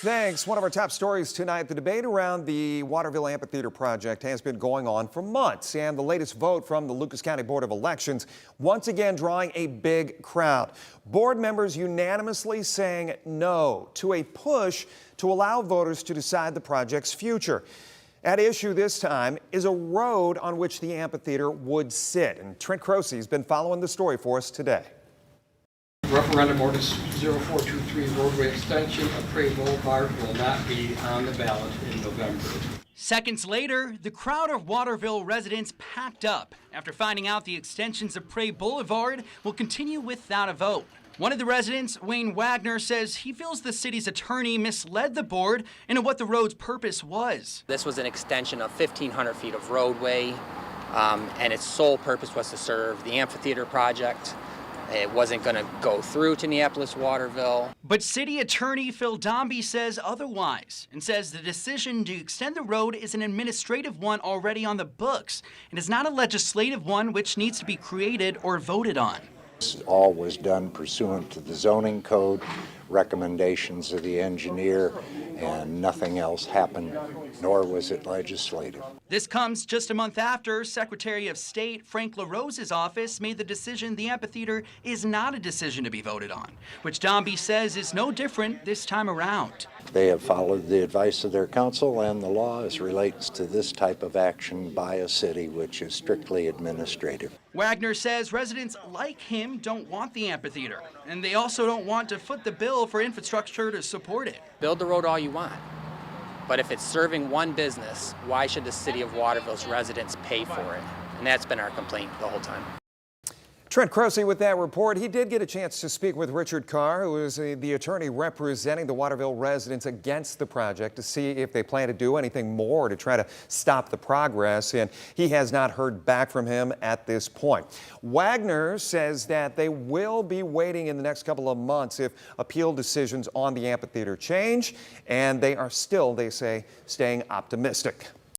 thanks. One of our top stories tonight, the debate around the Waterville amphitheater project has been going on for months, and the latest vote from the Lucas County Board of Elections once again drawing a big crowd. Board members unanimously saying no to a push to allow voters to decide the project's future. At issue this time is a road on which the amphitheater would sit, and Trent Croce has been following the story for us today. Referendum Ordinance 0423 roadway extension of Prairie Boulevard will not be on the ballot in November. Seconds later, the crowd of Waterville residents packed up after finding out the extensions of Prairie Boulevard will continue without a vote. One of the residents, Wayne Wagner, says he feels the city's attorney misled the board into what the road's purpose was. This was an extension of 1,500 feet of roadway, and its sole purpose was to serve the amphitheater project. It wasn't going to go through to Neapolis-Waterville. But City Attorney Phil Dombey says otherwise and says the decision to extend the road is an administrative one already on the books and is not a legislative one which needs to be created or voted on. All was done pursuant to the zoning code, recommendations of the engineer, and nothing else happened, nor was it legislative. This comes just a month after Secretary of State Frank LaRose's office made the decision the amphitheater is not a decision to be voted on, which Dombey says is no different this time around. They have followed the advice of their counsel and the law as relates to this type of action by a city, which is strictly administrative. Wagner says residents like him don't want the amphitheater, and they also don't want to foot the bill for infrastructure to support it. Build the road all you want, but if it's serving one business, why should the city of Waterville's residents pay for it? And that's been our complaint the whole time. Trent Croce with that report. He did get a chance to speak with Richard Carr, who is the attorney representing the Waterville residents against the project, to see if they plan to do anything more to try to stop the progress, and he has not heard back from him at this point. Wagner says that they will be waiting in the next couple of months if appeal decisions on the amphitheater change, and they are still, they say, staying optimistic.